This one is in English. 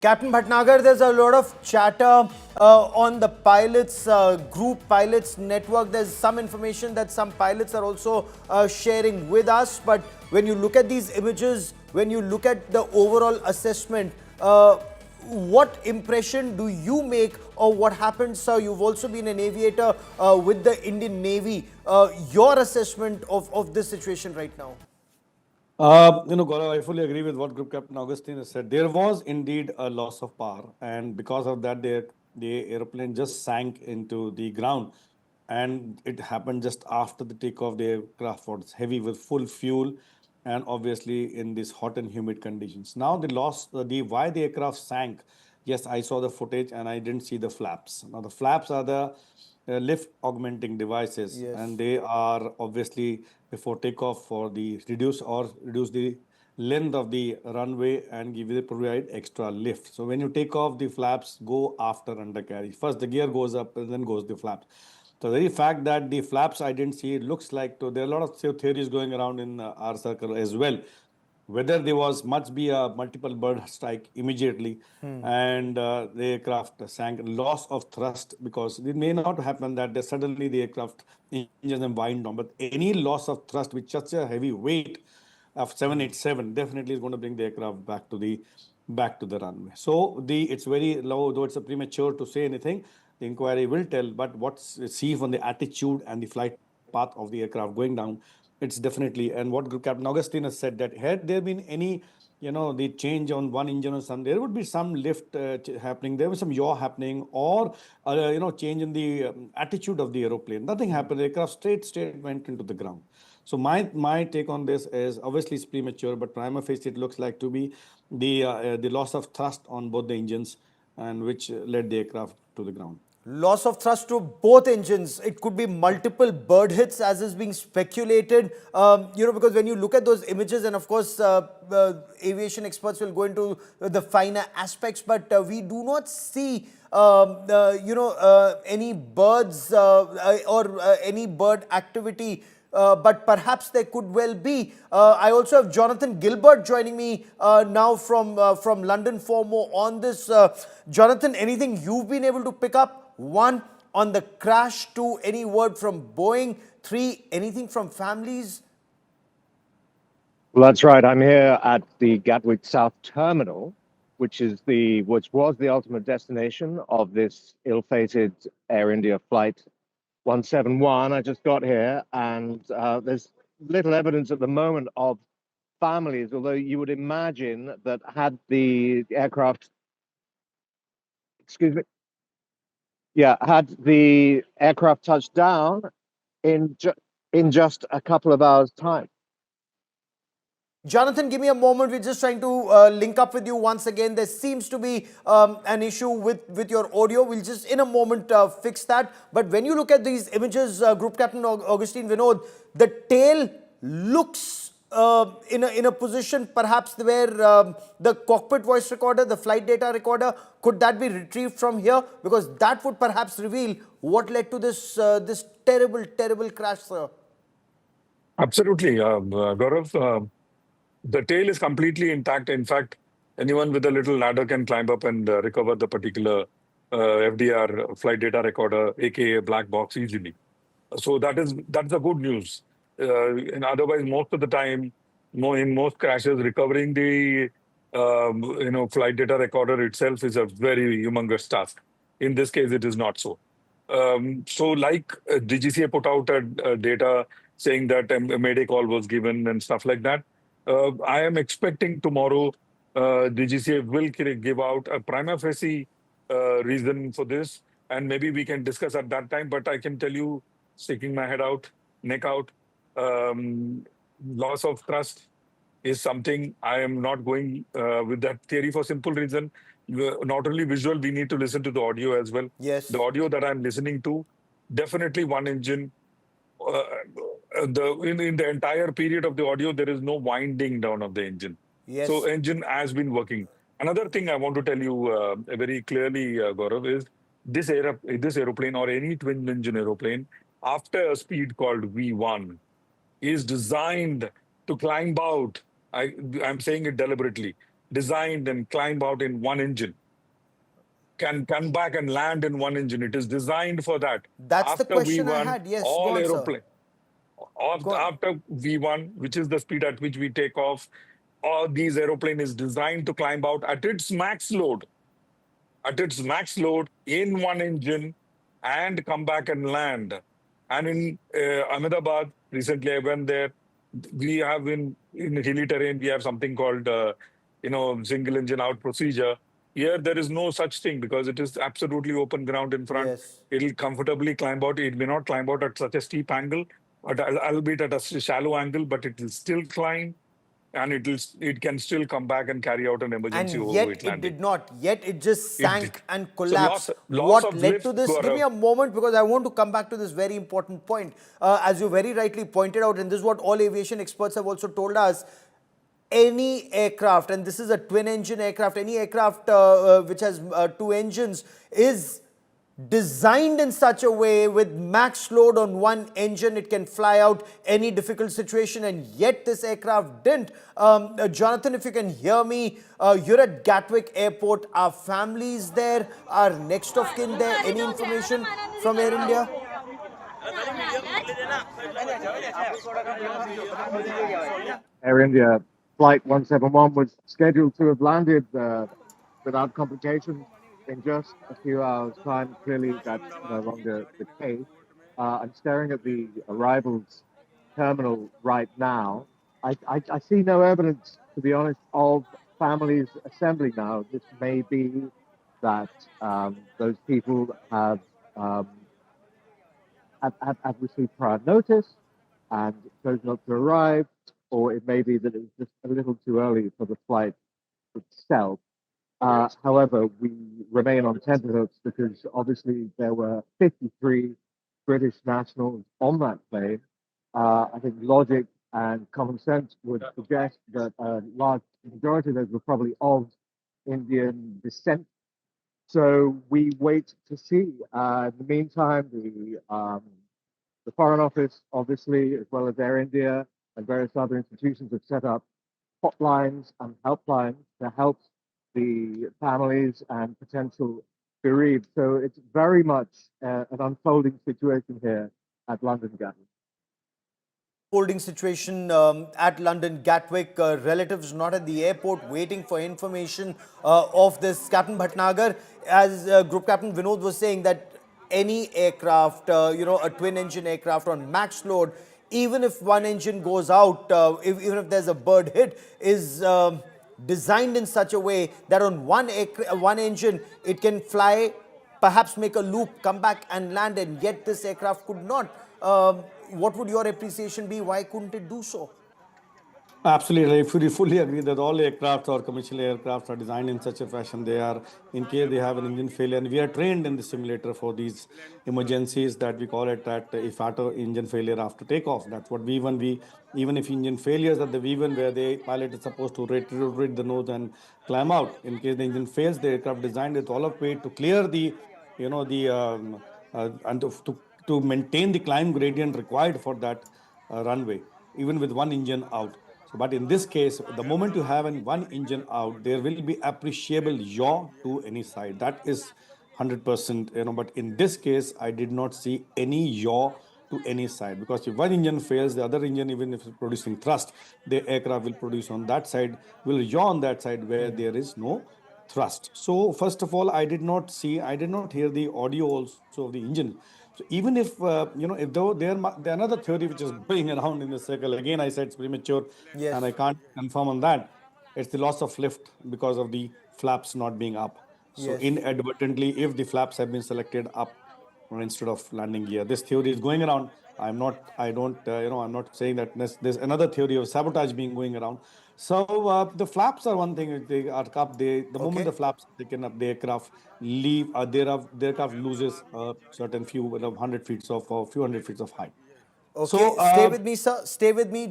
Captain Bhatnagar, there's a lot of chatter on the pilots, group pilots network. There's some information that some pilots are also sharing with us. But when you look at these images, when you look at the overall assessment, what impression do you make of what happened, sir? You've also been an aviator with the Indian Navy. Your assessment of this situation right now? Gaurav, I fully agree with what Group Captain Augustine has said. There was indeed a loss of power, and because of that, the airplane just sank into the ground. And it happened just after the takeoff. The aircraft was heavy with full fuel, and obviously in these hot and humid conditions. Now, the loss, the why the aircraft sank. Yes, I saw the footage, and I didn't see the flaps. Now, the flaps are the lift augmenting devices, Yes. and they are obviously before takeoff for the reduce the length of the runway and give you provide extra lift. So when you take off, the flaps go after undercarriage. First the gear goes up and then goes the flaps. So the very fact that the flaps I didn't see, it looks like there are a lot of theories going around in our circle as well, whether there was must be a multiple bird strike immediately, and the aircraft sank, loss of thrust, because it may not happen that suddenly the aircraft engines and wind down, but any loss of thrust with such a heavy weight of 787 definitely is going to bring the aircraft back to the runway. So it's very low, though it's a premature to say anything. The inquiry will tell, but what's see from the attitude and the flight path of the aircraft going down, it's definitely. And what Group Captain Augustine has said, that had there been any, the change on one engine or something, there would be some lift happening, there was some yaw happening, or change in the attitude of the aeroplane. Nothing happened. The aircraft straight went into the ground. So my take on this is, obviously it's premature, but prima facie it looks like to be the loss of thrust on both the engines, and which led the aircraft to the ground. Loss of thrust to both engines. It could be multiple bird hits, as is being speculated. Because when you look at those images, and of course, aviation experts will go into the finer aspects, but we do not see, any birds or any bird activity. But perhaps there could well be. I also have Jonathan Gilbert joining me now from London for more on this. Jonathan, anything you've been able to pick up? One, on the crash. Two, any word from Boeing? Three, anything from families? Well, that's right. I'm here at the Gatwick South Terminal, which was the ultimate destination of this ill-fated Air India flight 171. I just got here, and there's little evidence at the moment of families, although you would imagine that had the aircraft, excuse me, had the aircraft touched down in just a couple of hours' time. Jonathan, give me a moment. We're just trying to link up with you once again. There seems to be an issue with your audio. We'll just in a moment fix that. But when you look at these images, Group Captain Augustine Vinod, the tail looks in a position perhaps where the cockpit voice recorder, the flight data recorder, could that be retrieved from here? Because that would perhaps reveal what led to this terrible crash, sir. Absolutely, Gaurav. The tail is completely intact. In fact, anyone with a little ladder can climb up and recover the particular FDR flight data recorder, aka black box, easily. So that's the good news. And otherwise, most of the time, in most crashes, recovering the flight data recorder itself is a very humongous task. In this case, it is not so. So, like DGCA put out a data saying that a Mayday call was given and stuff like that. I am expecting tomorrow DGCA will give out a prima facie reason for this, and maybe we can discuss at that time. But I can tell you, sticking my head out, neck out, loss of trust is something I am not going with that theory for simple reason. Not only visual, we need to listen to the audio as well. Yes. The audio that I'm listening to, definitely one engine. In the entire period of the audio, there is no winding down of the engine. Yes. So engine has been working. Another thing I want to tell you very clearly, Gaurav, is this aeroplane or any twin engine aeroplane, after a speed called V1, is designed to climb out. I'm saying it deliberately. designed and climb out in one engine, can come back and land in one engine. It is designed for that. That's the After question I V1, had. Yes, go all on, sir. aeroplane, Go on. after V1, which is the speed at which we take off, all these aeroplane is designed to climb out at its max load in one engine and come back and land. And in Ahmedabad, recently I went there. We have in hilly terrain, we have something called, single engine out procedure. Here, there is no such thing because it is absolutely open ground in front. Yes. It'll comfortably climb out. It may not climb out at such a steep angle, but albeit at a shallow angle, but it will still climb, and it can still come back and carry out an emergency And yet overweight it landing. did not. Yet it just It did. sank and So collapsed. loss What of led lift, to this? Give me Gaurav. a moment because I want to come back to this very important point. As you very rightly pointed out, and this is what all aviation experts have also told us, any aircraft, and this is a twin engine aircraft, any aircraft which has two engines is designed in such a way with max load on one engine, it can fly out any difficult situation, and yet this aircraft didn't. Jonathan, if you can hear me, you're at Gatwick Airport. Are families there? Are next of kin there? Any information from Air India? Air India Flight 171 was scheduled to have landed without complications in just a few hours' time. Clearly, that's no longer the case. I'm staring at the arrivals terminal right now. I see no evidence, to be honest, of families assembling now. This may be that those people have received prior notice and chose not to arrive, or it may be that it's just a little too early for the flight itself. However, we remain on tenterhooks because obviously there were 53 British nationals on that plane. I think logic and common sense would suggest that a large majority of those were probably of Indian descent. So we wait to see. In the meantime, the Foreign Office, obviously, as well as Air India and various other institutions, have set up hotlines and helplines to help the families and potential bereaved. So it's very much an unfolding situation here at London Gatwick. Holding situation at London Gatwick, relatives not at the airport waiting for information of this. Captain Bhatnagar, as Group Captain Vinod was saying, that any aircraft, a twin engine aircraft on max load, even if one engine goes out, even if there's a bird hit, is designed in such a way that on one engine it can fly, perhaps make a loop, come back and land, and yet this aircraft could not. What would your appreciation be? Why couldn't it do so? Absolutely. I fully agree that all aircraft or commercial aircraft are designed in such a fashion. They are, in case they have an engine failure, and we are trained in the simulator for these emergencies that we call it that if auto engine failure after takeoff. That's what even if engine failures at the V1 where the pilot is supposed to rotate the nose and climb out. In case the engine fails, the aircraft designed with all of weight to clear and to maintain the climb gradient required for that runway, even with one engine out. So, but in this case, the moment you have one engine out, there will be appreciable yaw to any side. That is 100%, but in this case, I did not see any yaw to any side, because if one engine fails, the other engine, even if it's producing thrust, the aircraft will produce on that side, will yaw on that side where there is no thrust. So first of all, I did not hear the audio also of the engine. So even if if though there another theory which is going around in the circle, again I said it's premature, Yes. and I can't confirm on that. It's the loss of lift because of the flaps not being up. So Yes. inadvertently, if the flaps have been selected up instead of landing gear, this theory is going around. I'm not saying that there's another theory of sabotage being going around. So the flaps are one thing. They are up. The moment the flaps are taken up, the aircraft leave. The aircraft loses certain few 100 feet of or few hundred feet of height. Okay, So stay with me, sir. Stay with me.